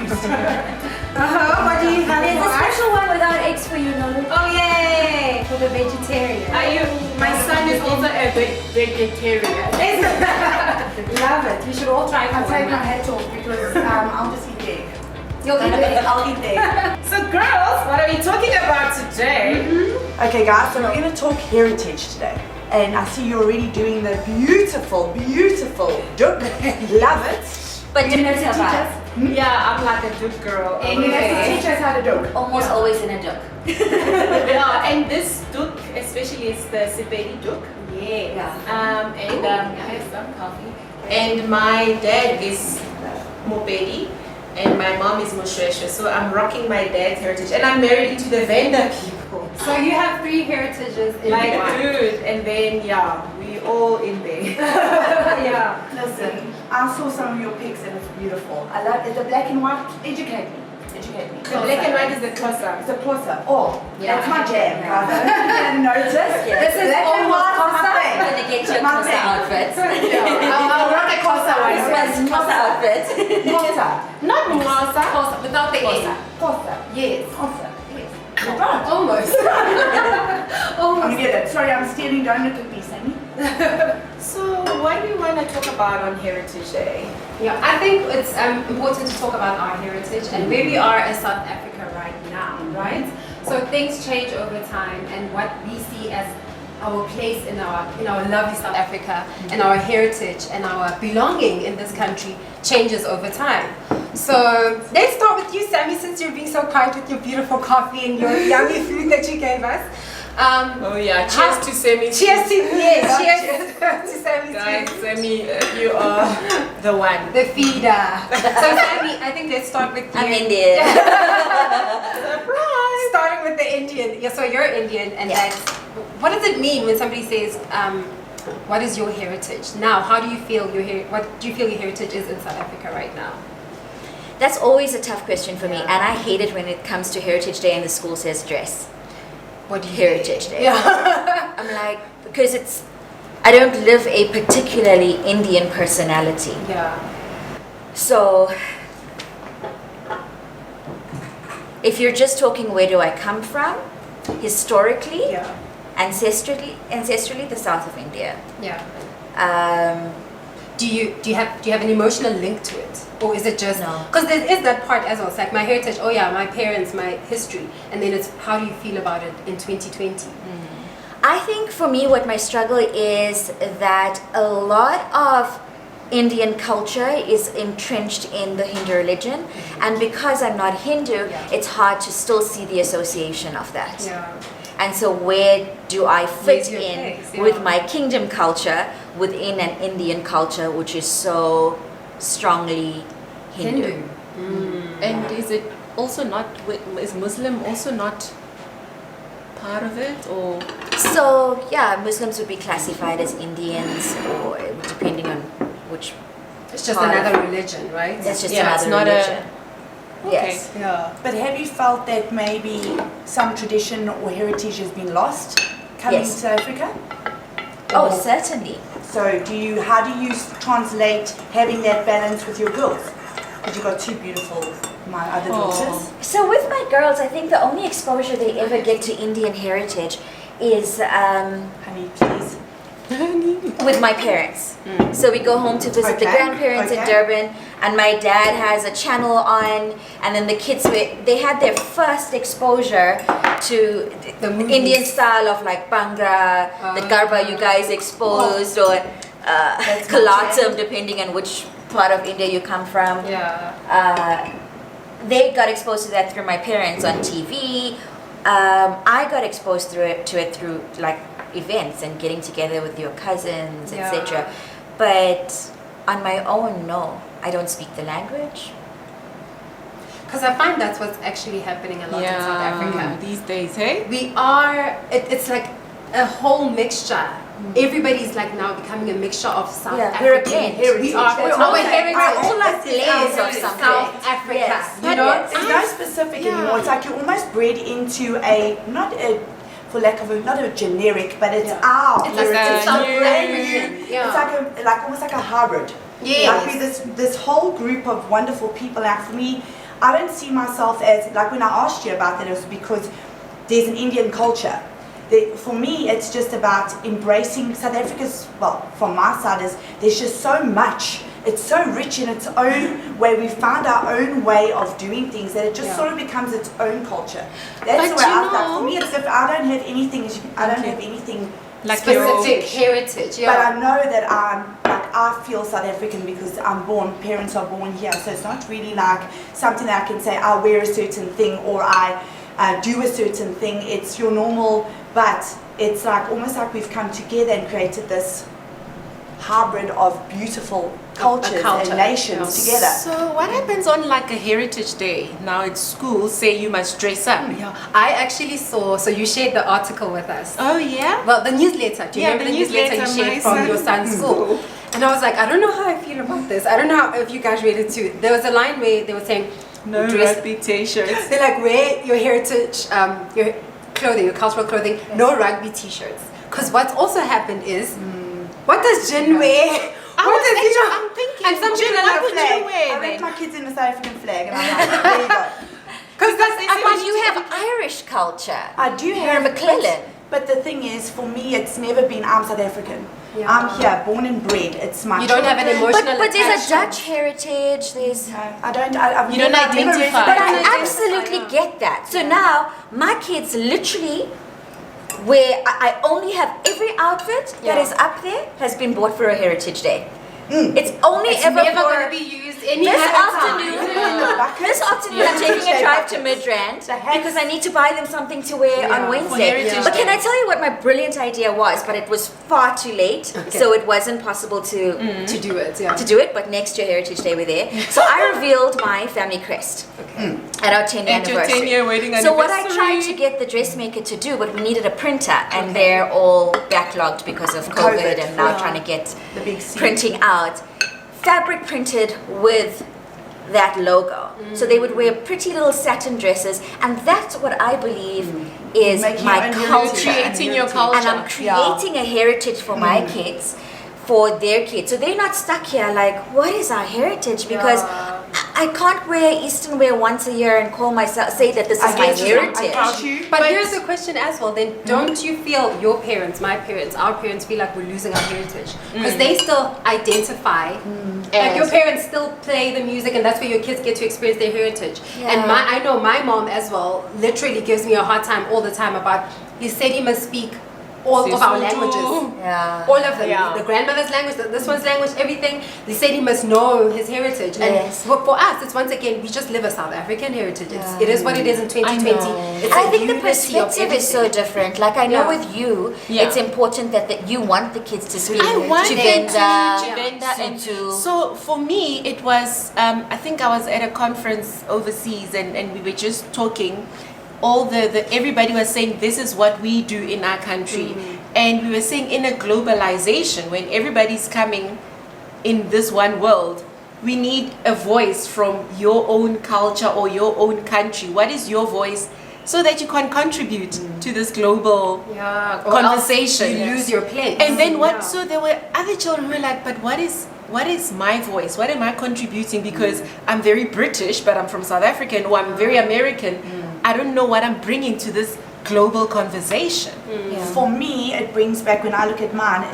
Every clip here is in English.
What do you have There's for a us? special one without eggs for you, Nolu. Oh yay! For the vegetarian. My son is also a vegetarian. Love it. We should all try it. I'll take my hat off because I'll just eat egg. You'll eat it. I'll eat it. So girls, what are we talking about today? Okay guys, so we're going to talk heritage today. And I see you're already doing the beautiful, beautiful duk. Love it. But You're do gonna not have to teach survive. us? Yeah, I'm like a good girl. And you have to teach us how to duk. Almost always in a joke. Yeah, and this duk especially is the Sepedi duk. Yeah. And I have some coffee. And my dad is Mopedi and my mom is Moshweshwe. So I'm rocking my dad's heritage and I'm married into the Venda people. So you have 3 heritages in Like one. dude, and then yeah, we all in there. Yeah. Listen, I saw some of your pics and it's beautiful. I love it. The black and white, educate me. Educate me. The black and white is the closer. It's a closer. Oh, Yeah. that's my jam, Yeah. guys. I didn't notice. This is Black and almost white is my Xhosa. thing. I'm gonna get you a My Xhosa thing. outfit. I'll rock a Xhosa one. This one's Xhosa outfit. Xhosa. Not Mwasa. Without the egg. Xhosa. Yes. Xhosa. Yes. Right. Almost. I'm Almost. gonna get it. Sorry, I'm stealing. Don't look at me, Sammy. So what do you want to talk about on Heritage Day? Yeah, I think it's important to talk about our heritage and where we are as South Africa right now, right? So things change over time, and what we see as our place in our lovely South Africa and our heritage and our belonging in this country changes over time. So let's start with you, Sammy, since you're being so kind with your beautiful coffee and your yummy food that you gave us. Oh yeah, cheers to Semi. Cheers to cheers to Sammy. Guys, Semi, you are the one. The feeder. So Sammy, I think let's start with you. I'm Indian. Surprise! Starting with the Indian. Yeah, so you're Indian, and Yeah. that's what does it mean when somebody says, "What is your heritage?" Now, how do you feel what do you feel your heritage is in South Africa right now? That's always a tough question for me, and I hate it when it comes to Heritage Day and the school says dress. What do you Heritage Day. Yeah. I'm like, because I don't live a particularly Indian personality. Yeah. So, if you're just talking where do I come from, historically, Yeah. ancestrally, the south of India. Yeah. Um, Do you have an emotional link to it, or is it just No. because there is that part as well? It's like my heritage. Oh yeah, my parents, my history, and then it's how do you feel about it in 2020? I think for me, what my struggle is that a lot of Indian culture is entrenched in the Hindu religion, and because I'm not Hindu, Yeah. it's hard to still see the association of that. Yeah. And so, where do I fit Where's your in place? with Yeah. my kingdom culture within an Indian culture, which is so strongly Hindu? And is it also not, is Muslim also not part of it, or? So, yeah, Muslims would be classified as Indians, or depending on which. It's just part of- another religion, right? That's just Yeah, it's another not a- religion. Okay. Yes. Yeah. But have you felt that maybe some tradition or heritage has been lost coming Yes. to South Africa? Oh, Or- certainly. So how do you translate having that balance with your girls? Because you've got 2 beautiful, my other daughters. So with my girls, I think the only exposure they ever get to Indian heritage is Honey, please. with my parents. So we go home to visit the Okay, grandparents in okay. Durban, and my dad has a channel on, and then the kids, they had their first exposure to The movies. Indian style of like Bhangra, the Garba you guys exposed, or That's my Kalatam, depending on which part of India you come from. Yeah. They got exposed to that through my parents on TV. I got exposed to it through like events and getting together with your cousins, Yeah. etc. But on my own, no, I don't speak the language. Because I find that's what's actually happening a lot in South Africa. These days, hey? We are, it's like a whole mixture. Everybody's like now becoming a mixture of South Yeah, we're a African blend. heritage. We are, We're our all like- heritage we're all like is layers of South something. Africa. Yes. You know? It's not specific anymore. It's like you're almost bred into for lack of not a generic, but it's our. It's like heritage. a It's brand new. Yeah. It's like almost like a hybrid. Yes. Like this whole group of wonderful people. Like for me, I don't see myself as, like when I asked you about that, it was because there's an Indian culture. For me, it's just about embracing South Africa's, well, from my side, is there's just so much. It's so rich in its own way. We found our own way of doing things that it just sort of becomes its own culture. That's But where you I thought. know- For me, it's different. I don't have anything. I don't have anything Like your Specific heritage, yeah. But I know that I feel South African because I'm born, parents are born here. So it's not really like something that I can say I wear a certain thing or I do a certain thing. It's your normal, but it's like almost like we've come together and created this hybrid of beautiful cultures culture, and nations together. So what happens on like a Heritage Day? Now at school, say you must dress up. Yeah, I actually saw, so you shared the article with us. Oh yeah? Well, the newsletter. Do you Yeah, remember the the newsletter you newsletter, shared my from son- your son's school? And I was like, I don't know how I feel about this. I don't know if you guys read it too. There was a line where they were saying, No dress- rugby t-shirts. they're like, wear your heritage, your clothing, your cultural clothing, no rugby t-shirts. Because what's also happened is, what does Jen wear? What does he do? I'm thinking, And some Jen, people what have would Flag. you wear I then? make my kids in the South African flag and I'm like, there you go. Because But you have Irish culture. I do You're have a McClellan. But the thing is, for me, it's never been I'm South African. Yeah. I'm here, born and bred. It's my. You don't have an children. emotional But there's a attachment. Dutch heritage. There's. No, I don't. I've You don't never- I've never identify. But resonated. I absolutely get that. So now my kids literally, where I only have every outfit that Yeah. is up there has been bought for a Heritage Day. It's only It's ever never for. going to be used any This other afternoon, time. this afternoon I'm taking a drive to Midrand The hats. because I need to buy them something to wear on Wednesday. Heritage But can Day. I tell you what my brilliant idea was? But it was far too late, so it wasn't possible to To do it, yeah. to do it. But next year Heritage Day we're there. So I revealed my family crest at our 10th At your anniversary. 10-year wedding So what I anniversary. tried to get the dressmaker to do, but we needed a printer, and they're all backlogged because of COVID, COVID, and now yeah. trying to get The big C. printing out. Fabric printed with that logo. So they would wear pretty little satin dresses, and that's what I believe is Making my your own heritage culture. Creating your heritage. culture. And I'm creating a heritage for my kids, for their kids. So they're not stuck here like, what is our heritage? Because I can't wear Eastern wear once a year and call myself, say that this is my heritage. I get you. But here's the question as well, then don't you feel your parents, my parents, our parents feel like we're losing our heritage? Because they still identify, like your parents still play the music and that's where your kids get to experience their heritage. Yeah. And I know my mom as well literally gives me a hard time all the time about, he said he must speak all of our Sesotho. languages. Yeah. All of them, Yeah. the grandmother's language, this one's language, everything. They said he must know his heritage. And Yes. for us, it's once again, we just live a South African heritage. Yeah. It is what it is in 2020. know. It's I a think the unity of perspective is so everything. different. Like I know Yeah. with you, Yeah. it's important that you want the kids to speak I want to them Venda, to Venda and to so for me it was I think I was at a conference overseas and we were just talking all the everybody was saying this is what we do in our country and we were saying in a globalization when everybody's coming in this one world we need a voice from your own culture or your own country. What is your voice so that you can contribute to this global Yeah, conversation. You lose your place. and then what? Yeah. So there were other children who were like, "But what is my voice? What am I contributing? Because I'm very British, but I'm from South Africa, or I'm very American. I don't know what I'm bringing to this global conversation." For me, it brings back when I look at mine.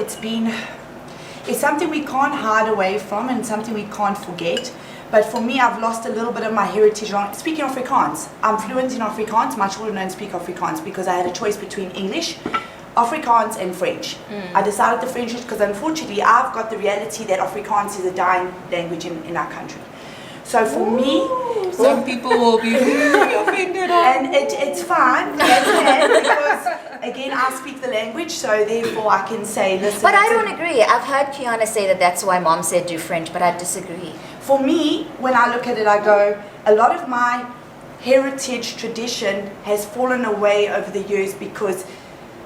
It's something we can't hide away from, and something we can't forget. But for me, I've lost a little bit of my heritage on speaking Afrikaans. I'm fluent in Afrikaans. My children don't speak Afrikaans because I had a choice between English, Afrikaans and French. I decided the French because unfortunately I've got the reality that Afrikaans is a dying language in our country. So for me, Some people will be really offended. and it's fine, that's fine, because again I speak the language, so therefore I can say, listen. But I it's a- don't agree. I've heard Kiana say that that's why mom said do French, but I disagree. For me, when I look at it, I go, a lot of my heritage tradition has fallen away over the years because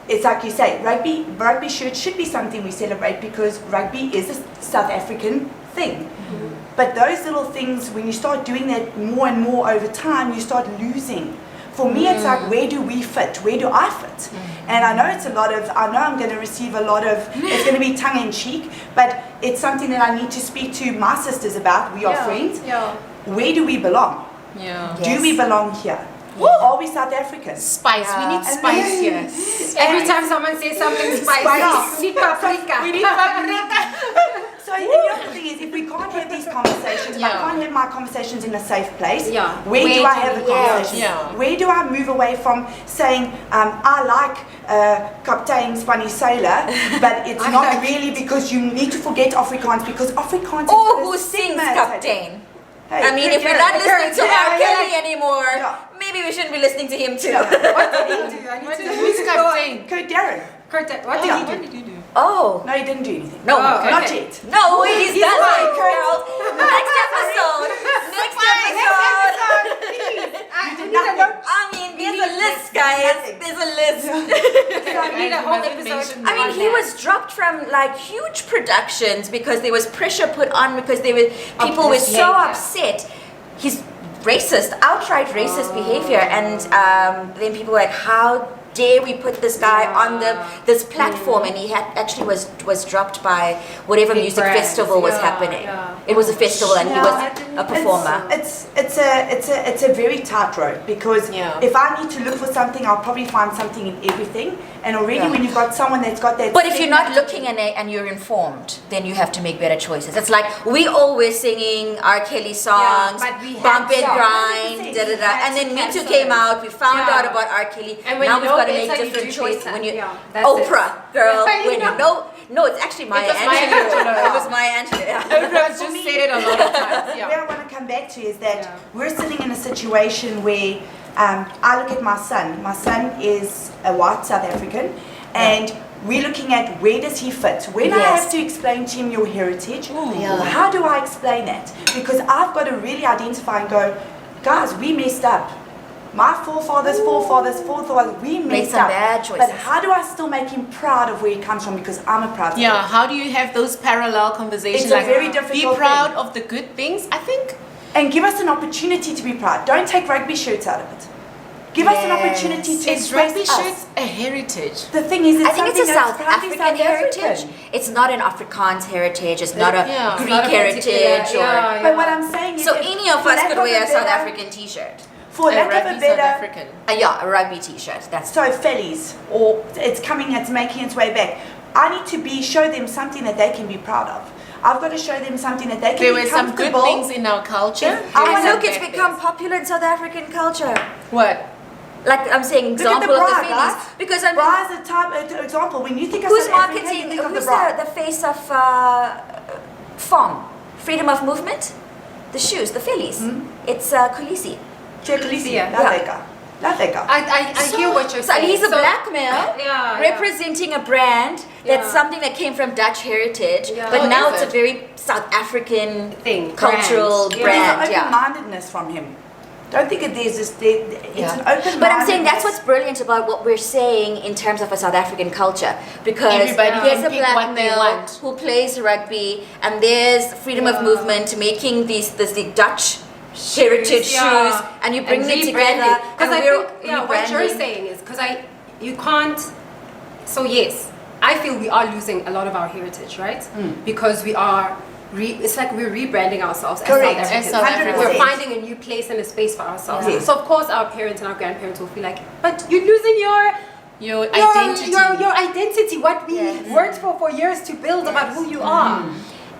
it's like you say, rugby should be something we celebrate because rugby is a South African thing. But those little things, when you start doing that more and more over time, you start losing. For me, it's like, where do we fit? Where do I fit? And I know I know I'm going to receive a lot of, it's going to be tongue in cheek, but it's something that I need to speak to my sisters about. We are friends. Yeah. Where do we belong? Yeah. Yes. Do we belong here? Are we South Africans? Spice. We need Yeah. spice here. Every time someone says something spicy, we need paprika. We need paprika. So the other thing is, if we can't have these conversations, if I Yeah. can't have my conversations in a safe place, Yeah. where do I have the conversation? Yeah. Where do I move away from saying, I like Kaptein Spani Sailor, but it's not really because you need to forget Afrikaans, because Afrikaans is Or got a who sings stigma. Captain? Hey, I mean, if we're not listening to yeah, R. yeah. Kelly anymore, Yeah. maybe we shouldn't be listening to him too. What did he do? I need to Who's captain? Kurt Darren. Curtin, what did Oh, he what do? did you do? Oh. No, he didn't do anything. No, Oh, Not okay. yet. no, he's done fine, it, girls. Next episode. Next episode. You did nothing. I mean, there's a list, guys. There's a list. We need a whole Mustn't episode. mention I mean, on he that. was dropped from like huge productions because there was pressure put on because they were people were his so behavior. upset. He's racist, outright racist behavior, and then people were like, how dare we put this guy on this platform? And he had actually was dropped by whatever Big music brands. festival was Yeah, happening. yeah. It was a festival, and he Yeah, was I a performer. It's a very tight road, because Yeah. if I need to look for something, I'll probably find something in everything. And already Yeah. when you've got someone that's got that, But if you're not stigma- looking and you're informed, then you have to make better choices. It's like we always singing R. Kelly songs, but we bump had and to. grind, 100%. da da da. And then Me Too cancel came it. out. We found Yeah. out about R. Kelly. And when now you we've know got to better, make you different do choices. better. When you Yeah, that's Oprah, girl, Yeah, when you know. No, it's actually Maya was Maya Angelou. Angelou. It was Maya Angelou. Yeah. Oprah just said it a lot of times. Where Yeah. I want to come back to is that Yeah. we're sitting in a situation where I look at my son. My son is a white South African, and we're looking at where does he fit. When I Yes. have to explain to him your heritage, Yeah. how do I explain that? Because I've got to really identify and go, guys, we messed up. My forefathers, we messed some up. bad choices. But how do I still make him proud of where he comes from? Because I'm a proud Yeah, South how do you have those parallel conversations? It's a like, very be difficult proud thing. of the good things. I think And give us an opportunity to be proud. Don't take rugby shirts out of it. Give us an Yes. opportunity to it's express rugby us. shirts a heritage. The thing is, I think it's a something that's South proudly African South heritage. African. It's not an Afrikaans heritage. It's not a Yeah. Greek Not a heritage. particular- Or, yeah, But what I'm saying is, So that any of for us lack could of wear a South better- African T-shirt. For A lack of a rugby South better, African. Yeah, a rugby T-shirt. That's so fellies, or it's making its way back. I need to show them something that they can be proud of. I've got to show them something that they can There be were some good comfortable. things in our culture. I There and were want some look, it's bad become things. popular in South African culture. What? Like I'm saying, Look at the example of the bra, Phillies. guys. Because I mean, Bra is a type, example. When you think of who's South Africa, you marketing? think of Who's the bra. the face of FOM, Freedom of Movement? The shoes, the Phillies. It's Khaleesi. Khaleesi, Yeah. love that guy. Love that guy. I hear what you're So saying. he's a black male Yeah, representing a brand that's Yeah. something that came from Dutch heritage, Yeah. but Oh, now is it's a it? very South African Thing, cultural brand. brand. There's an Yeah. open-mindedness from him. Don't think that there's this. It's an open. But I'm saying that's what's brilliant about what we're saying in terms of a South African culture, because Everybody there's can a pick black what they male want. who plays rugby, and there's freedom of movement making the Dutch heritage yeah. shoes, and you bring them together. Because and I we're think what you're rebranding. saying is because you can't. So yes, I feel we are losing a lot of our heritage, right? Because we are. It's like we're rebranding ourselves Correct. as South As South Africans. Africans. We're finding a new place and a space for ourselves. Yes. So of course our parents and our grandparents will feel like, but you're losing Your identity. your identity, what we Yes. worked for years to build about who you are.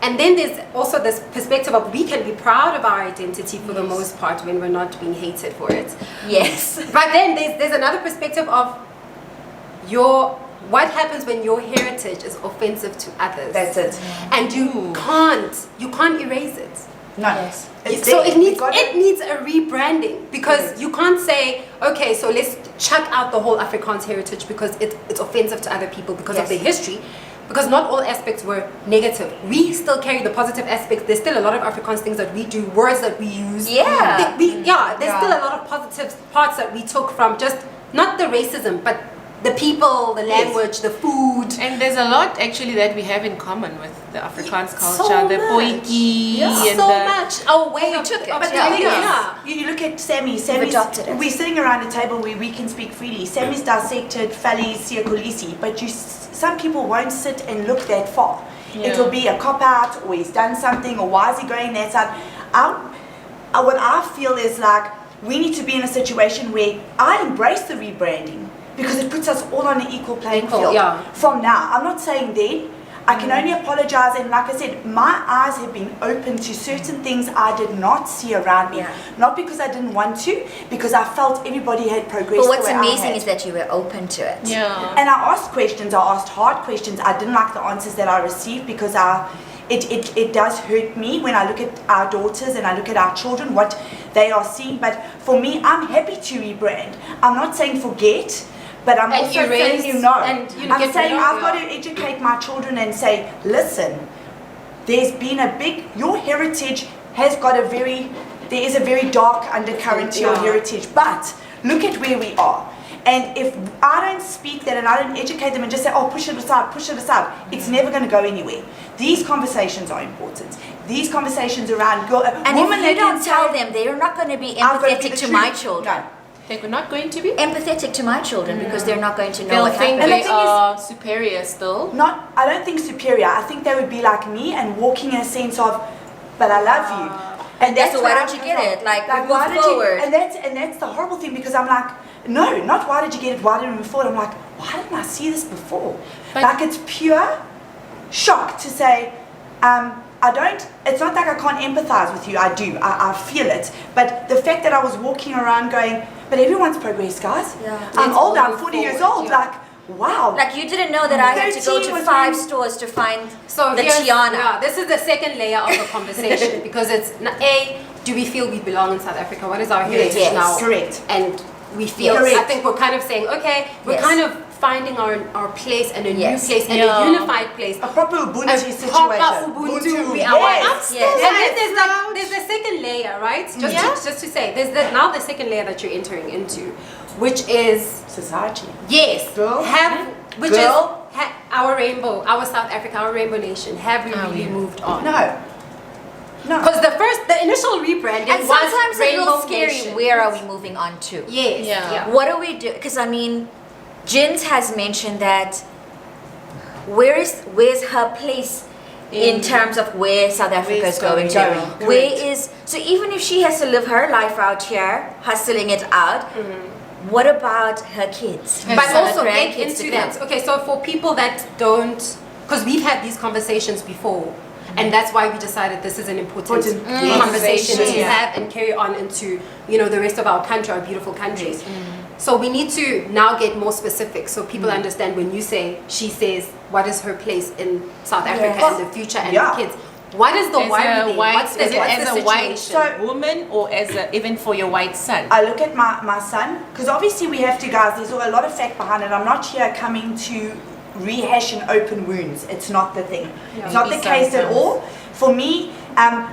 And then there's also this perspective of we can be proud of our identity for the most part when we're not being hated for it. Yes. But then there's another perspective of what happens when your heritage is offensive to others. That's it. And you can't erase it. No. Yes. It's So there. it needs You've got it needs a rebranding, because you can't say, okay, so let's chuck out the whole Afrikaans heritage because it's offensive to other people because of Yes. their history. Because not all aspects were negative. We still carry the positive aspects. There's still a lot of Afrikaans things that we do, words that we use. Yeah. There's still a lot of positive parts that we took from just not the racism, but the people, the language, the food. And there's a lot actually that we have in common with the Afrikaans So culture, the much. pointy and So the much. Our way of took it. But the Yeah. thing Yeah. is, you look at Sammy's adopted it. we're sitting around a table where we can speak freely. Sammy's dissected Fali's Siakolisi, but some people won't sit and look that far. Yeah. It'll be a cop out, or he's done something, or why is he going that side? what I feel is like we need to be in a situation where I embrace the rebranding because it puts us all on an equal playing field. Yeah. From now, I'm not saying then. I can only apologize, and like I said, my eyes have been open to certain things I did not see around me. Yeah. Not because I didn't want to, because I felt everybody had progressed. But what's the way I amazing had. is that you were open to it. Yeah. And I asked questions, I asked hard questions. I didn't like the answers that I received because it does hurt me when I look at our daughters and I look at our children, what they are seeing. But for me, I'm happy to rebrand. I'm not saying forget, but I'm And also erase saying no. and, you know, I'm get saying rid of, I've got to educate my children and say, listen, there's been your heritage has got there is a very dark undercurrent to your heritage, but look at where we are. And if I don't speak that and I don't educate them and just say, oh, push it aside, it's never going to go anywhere. These conversations are important. These conversations around And if you don't tell them, they're not going to be I've got to be empathetic the to truth. my children. No. They're not going to be. Empathetic to my children because they're not going to know They'll what think happened. And the they thing is- are superior still. I don't think superior. I think they would be like me and walking in a sense of, but I love you. And Yeah, so why where don't I you come get from. it? Like, move why did forward. And that's the horrible thing because I'm like, no, not why did you get it? Why didn't we move forward? I'm like, why didn't I see this before? But- like it's pure shock to say, I don't. It's not like I can't empathize with you. I do. I feel it. But the fact that I was walking around going, but everyone's progressed, guys. Yeah. I'm Let's older. I'm move 40 years forward, old. yeah. Like, wow. Like you didn't know that I had to go 13 to was 5 when- stores to find So the here's- Tiana. Yeah, this is the second layer of the conversation because it's do we feel we belong in South Africa? What is our heritage Yes. now? Correct. And we feel. Correct. I think we're kind of saying, okay, we're Yes. kind of finding our place and a new Yes. place and Yeah. a unified place. A proper Ubuntu A situation. proper Ubuntu. We are Yes. Yes. And then there's the second layer, right? Just to say, there's now the second layer that you're entering into, which is Society. yes, Girl. which Girl. is our rainbow, our South Africa, our rainbow nation. Have we really moved on? No. No. Because the initial rebranding And was sometimes it's a little rainbow scary. nation. Where are we moving on to? Yes. Yeah. What do we do? Because I mean, Jins has mentioned that where's her place in terms of where South Africa is going to? Correct. Where is so even if she has to live her life out here, hustling it out, what about her kids? But Her also get grandkids to into come? that. Okay, so for people that don't, because we've had these conversations before, and that's why we decided this is an important conversation to Yeah. have and carry on into the rest of our country, our beautiful countries. So we need to now get more specific so people understand when you say, she says, what is her place in South Africa Yes. and the future and Yeah. the kids? What is the As worry a there? white, What's the, is it what's as the a white situation? woman or as even for your white son? I look at my son, because obviously we have to, guys, there's a lot of fact behind it. I'm not here coming to rehash and open wounds. It's not the thing. It's not the Maybe case at sometimes. all. For me,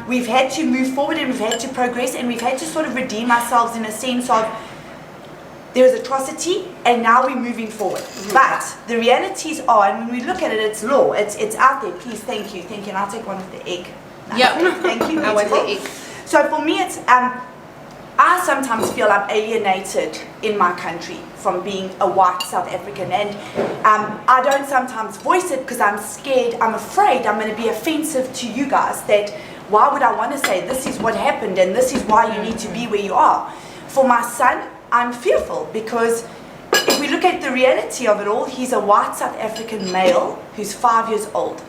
we've had to move forward and we've had to progress and we've had to sort of redeem ourselves in a sense of there was atrocity and now we're moving forward. But the realities are, and when we look at it, it's law. It's out there. Please, thank you. And I'll take one with the egg. Nice. Yeah. Thank you. I want the Beautiful. egg. So for me, it's I sometimes feel I'm alienated in my country from being a white South African, and I don't sometimes voice it because I'm scared. I'm afraid I'm going to be offensive to you guys. That why would I want to say this is what happened and this is why you need to be where you are? For my son, I'm fearful because if we look at the reality of it all, he's a white South African male who's 5 years old.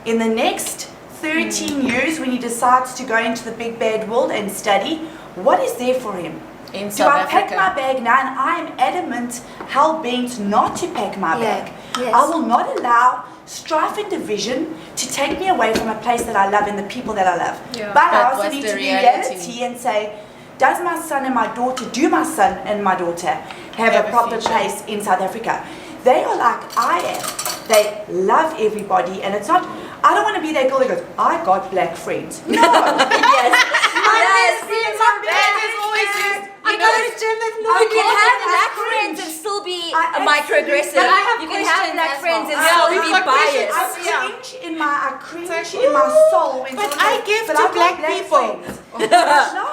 In the next 13 years, when he decides to go into the big bad world and study, what is there for him? In Do South I pack Africa. my bag now? And I am adamant, hell-bent not to pack my Yeah, bag. yes. I will not allow strife and division to take me away from a place that I love and the people that I love. Yeah. But I But also what's need the to be reality? reality and say, does my son and my daughter, do my son and my daughter have a proper future. place in South Africa? They are like I am. They love everybody, and it's not, I don't want to be that girl that goes, I got black friends. No. Yes. My Yes. best friends are That is always just, You can have black friends and still be a microaggressive. But I have You can have questions black as friends well. and Yeah, still we've be got questions. biased. I cringe in my soul when But someone I goes, give "But to I've got black people." friends." No.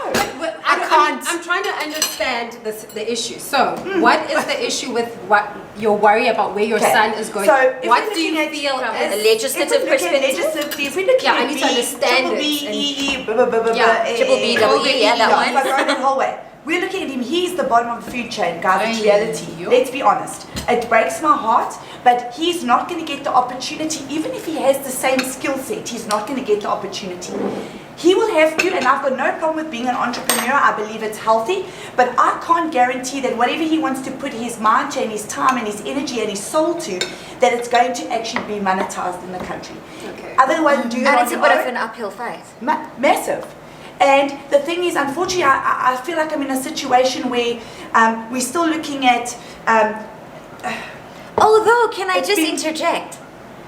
I can't. I'm trying to understand the issue. So, what is the issue with what your worry about where your Okay. son is going? So, if What we're do you looking at feel from is a legislative if we look at perspective? legislative, if we're looking Yeah, I at need to understand triple it B, and- E, blah, blah, blah, blah, Yeah, blah, triple B, double E, yeah, that one. If I go the whole way. We're looking at him, he's the bottom of the food chain, guys, it's Ay, reality. yo. Let's be honest. It breaks my heart, but he's not going to get the opportunity, even if he has the same skill set, he's not going to get the opportunity. He will have to, and I've got no problem with being an entrepreneur, I believe it's healthy, but I can't guarantee that whatever he wants to put his mind to and his time and his energy and his soul to, that it's going to actually be monetized in the country. Okay. Otherwise, do it And on it's a your bit own. of an uphill fight. Massive. And the thing is, unfortunately, I feel like I'm in a situation where we're still looking at. Although, can I It's just been- interject?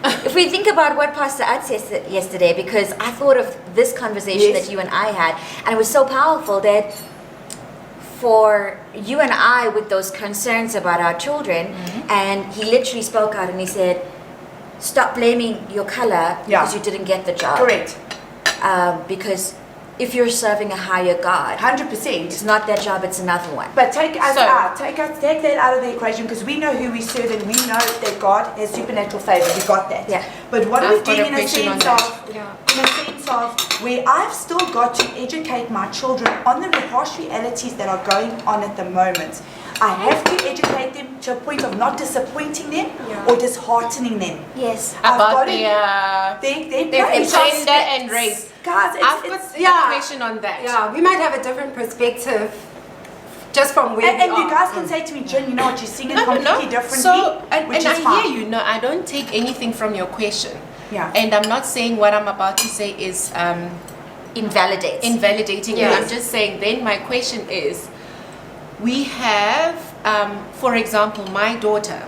If we think about what Pastor Ad said yesterday, because I thought of this conversation Yes. that you and I had, and it was so powerful that for you and I with those concerns about our children, and he literally spoke out and he said, stop blaming your color Yeah. because you didn't get the job. Correct. Because if you're serving a higher God, 100%. it's not that job, it's another one. But take us So- out, take that out of the equation because we know who we serve and we know that God has supernatural favor. We got that. Yeah. But what are we I've got doing a in a question on sense that. of, Yeah. in a sense of where I've still got to educate my children on the harsh realities that are going on at the moment. I have to educate them to a point of not disappointing them or disheartening them. Yes. I've got About to- their Their place. gender and race. Guys, I've it's, got yeah. a question on that. Yeah, we might have a different perspective just from where and we you are. guys can say to me, Jen, you know what, you're singing completely differently, So, and which is I fine. hear you. No, I don't take anything from your question. Yeah. And I'm not saying what I'm about to say is Invalidates. invalidating you. Yes. I'm just saying, then my question is, we have, for example, my daughter.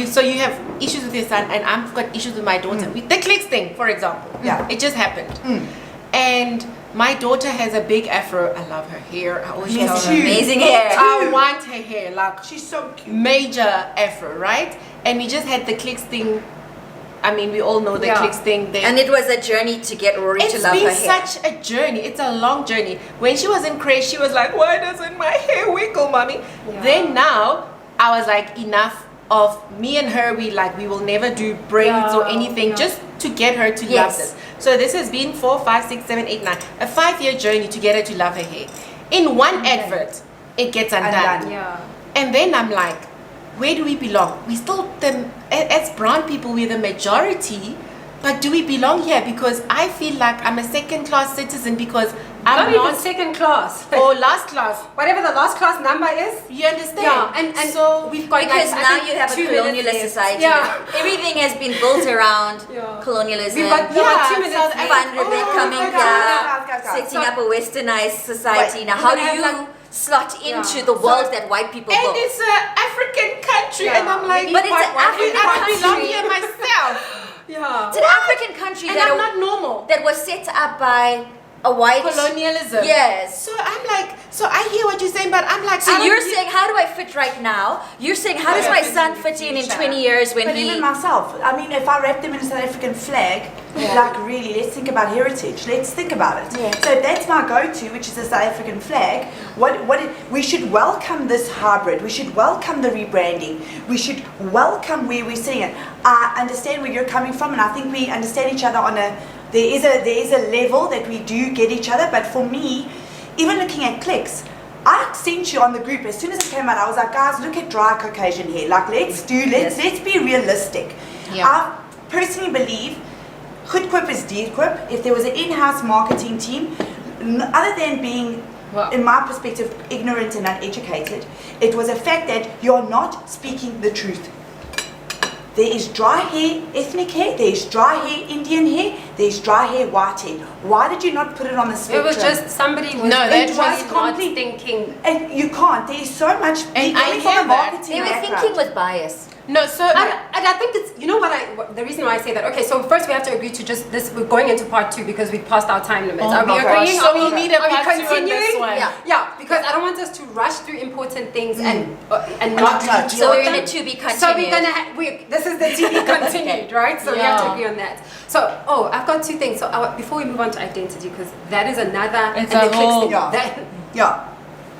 So you have issues with your son, and I've got issues with my daughter. With the clicks thing, for example. Yeah. It just happened. And my daughter has a big afro. I love her hair. I always Yes, tell her. huge. Amazing hair. I want her hair, like She's so cute. major afro, right? And we just had the clicks thing. I mean, we all know the Yeah. clicks thing. And it was a journey to get Rory to It's love her been hair. such a journey. It's a long journey. When she was in crèche, she was like, "Why doesn't my hair wiggle, mommy?" Yeah. Then now, I was like, enough of me and her. We will never do braids or Yeah, anything, yeah. just to get her to Yes. love this. So this has been 4, 5, 6, 7, 8, 9, a 5-year journey to get her to love her hair. In one advert, it gets undone. Undone. Yeah. And then I'm like, where do we belong? We still, as brown people, we're the majority, but do we belong here? Because I feel like I'm a second-class citizen because Not I'm even not, second class. or last class. Whatever the last class number is. You understand? Yeah, and so we've got Because like, I now think you have a 2 minutes colonialist left. society. Yeah. Everything has been built around Yeah. colonialism. We've got Yeah, 2 minutes so left. Van Riebeck coming my down, God. setting up a westernized society. Wait, now, we're how do gonna you have like- slot into Yeah. the world So- that white people and built? it's an African country, Yeah. and I'm like, But it's an I African belong country. here myself. Yeah. It's an African country And that, I'm not normal. that was set up by a white... Colonialism. Yes. So I'm like, so I hear what you're saying, but I'm like, So I don't you're hear- saying, how do I fit right now? You're saying, how does my son fit in 20 years when But he... even myself, I mean, if I wrap them in a South African flag, like really, let's think about heritage. Let's think about it. Yeah. So if that's my go-to, which is the South African flag, we should welcome this hybrid. We should welcome the rebranding. We should welcome where we're sitting at. I understand where you're coming from, and I think we understand each other on a. There is a level that we do get each other. But for me, even looking at clicks. I sent you on the group as soon as it came out. I was like, guys, look at dry Caucasian hair. Like, let's be realistic. Yeah. I personally believe goedkoop is deerkoop. If there was an in-house marketing team, other than being, Well- in my perspective, ignorant and uneducated, it was a fact that you're not speaking the truth. There is dry hair, ethnic hair. There is dry hair, Indian hair. There is dry hair, white hair. Why did you not put it on the It spectrum? was just somebody was No, that actually was not complete- thinking. And you can't. There is so much. And I coming from hear a that. marketing They were background. thinking with bias. No, so And I think it's, you know what the reason why I say that, okay, so first we have to agree to just this, we're going into part 2 because we passed our time limits. Are we my agreeing? gosh. So Are we'll need a are we part 2 on continuing? this one. Yeah, because I don't want us to rush through important things and not not touch. deal So with we're them. in a to be continued. So we're gonna this is the to be continued, right? So we have to Yeah. agree on that. So I've got 2 things. So before we move on to identity, because that is another It's and a the clicks whole- thing. Yeah. That, Yeah.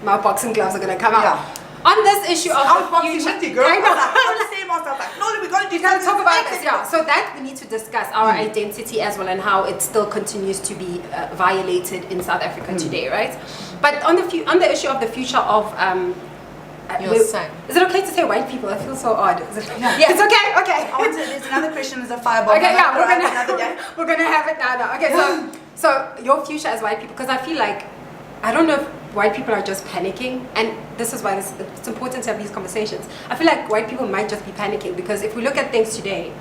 my boxing gloves are gonna come out. Yeah. On this issue of I was the boxing future, with you, girl. I know. I was saying myself like, no, we gotta do We gotta talk something about next. this, yeah. So that we need to discuss our identity as well and how it still continues to be violated in South Africa today, right? But on the issue of the future of Your son. is it okay to say white people? I feel so odd. Is it, Yeah. It's okay. Okay. There's another question as a fireball. Okay, yeah, We're gonna another day. we're gonna have it now. Okay, so your future as white people, because I feel like I don't know if white people are just panicking, and this is why it's important to have these conversations. I feel like white people might just be panicking because if we look at things today,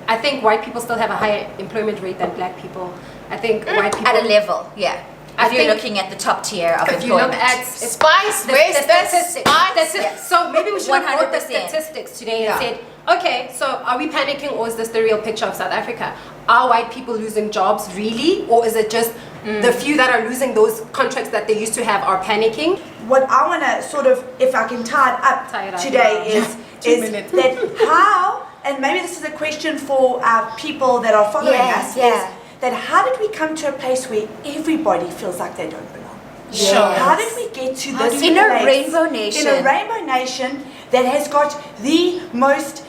I think white people still have a higher employment rate than black people. I think white people At a level, yeah. I If you're think looking at the top tier of if you look employment. at Spice, the where's the statistics. spice? So maybe we should have brought the 100%. statistics today Yeah. and said, okay, so are we panicking or is this the real picture of South Africa? Are white people losing jobs really, or is it just the few that are losing those contracts that they used to have are panicking? What I want to sort of, if I can tie it up Tie it up, today, yeah. is minutes. that how, and maybe this is a question for our people that are following us, Yeah. is that how did we come to a place where everybody feels like they don't belong? Sure. How did we get to this In a place? rainbow nation. In a rainbow nation that has got the most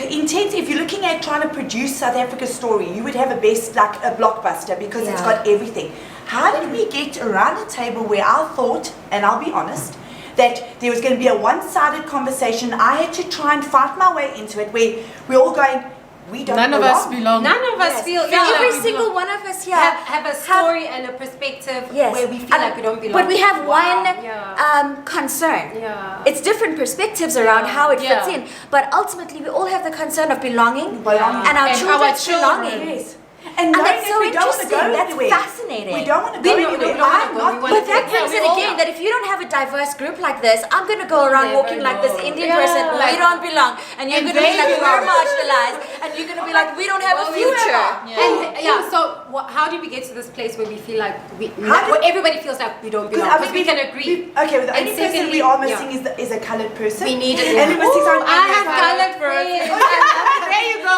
intense. If you're looking at trying to produce South Africa's story, you would have a best, like a blockbuster, because it's Yeah. got everything. How did we get around a table where I thought, and I'll be honest, that there was going to be a one-sided conversation? I had to try and fight my way into it, where we're all going, we don't None of belong. us belong. None of us Yes. feel Yeah, like every we single belong. one of us here have a story and a perspective Yes. where we feel And- like we don't belong. But we have Wow. one Yeah. concern. Yeah. It's different perspectives around Yeah. how it fits Yeah. in. But ultimately, we all have the concern of belonging Belonging. and our And children's our children. belonging. Yes. And And knowing that's that so we don't want to interesting. go That's anywhere. fascinating. We don't want to We go know- anywhere. we don't wanna I'm go, not we wanna But that Yeah, brings we it all- again that if you don't have a diverse group like this, I'm going to go around never walking like this know. Indian Yeah. person, we don't belong. And you're And going to be they like, we're belong. marginalized. And you're going to be like, we don't have a future. And so how did we get to this place where we feel like How did- where everybody feels like we don't belong? Because we can agree. Okay, well, the And only person secondly, we are missing yeah. is a coloured person. We need it. And we missing someone. I have else. colored friends. There you go.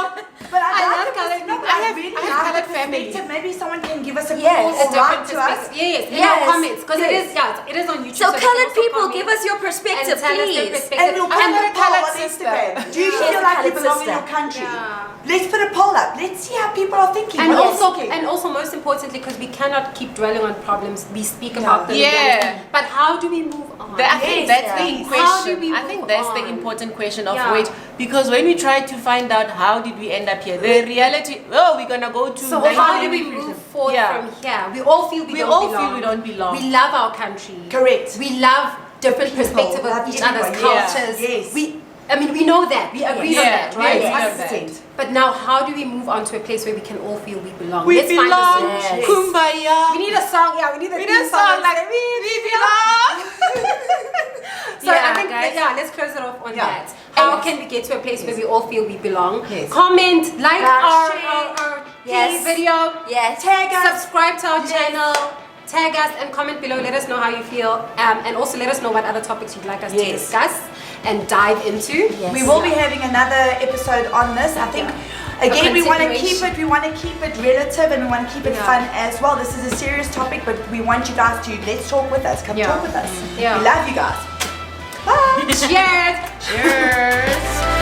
But I I like love this. coloured No, people. but I have really coloured like the family. perspective. Maybe someone can give us a Yes. call A or different write to us. perspective. Yes, in Yes. our comments. Because Yes. it is on YouTube. So you can colored also people, comment give us your perspective, and tell us their please. perspective. And we'll put I'm a a poll coloured on sister. Instagram. Do you She's feel a like you coloured belong in sister. your country? Yeah. Let's put a poll up. Let's see how people are thinking. And What are also, they thinking? and also, most importantly, because we cannot keep dwelling on problems, we speak about them. Yeah. But how do we move on? I think Yes, that's yeah. the How do we question. I move think that's the on? important question of Yeah. which, because when we try to find out how did we end up here, the reality, oh, we're gonna go to. So 19 how do we move forward Yeah. from here? We all feel we We don't all belong. feel we don't belong. We love our country. Correct. We love different People, perspectives love of each everyone, other's yeah. cultures. Yes. I mean, we know that. We agree on Yeah, that, right? yes, we know 100%. But now, how do we move on to a place where we can all feel we belong? We Let's find a belong. solution. Yes. Kumbaya. We need a song. Yeah, we need a We theme need a song like we belong. So Yeah, I think guys. let's close it off on Yeah. that. How can we get to a place where we all feel we belong? Yes. Comment, like Yeah, our share. TV video, Yes. Tag us. subscribe to our Yes. channel, tag us and comment below. Let us know how you feel, and also let us know what other topics you'd like us to Yes. discuss and dive into. Yes. We will be having another episode on this. I think, again, we want to keep continuation. it. We want to keep it relative, and we want to keep it Yeah. fun as well. This is a serious topic, but we want you guys to let's talk with us. Come Yeah. talk with us. Yeah. We love you guys. Bye. Cheers. Cheers.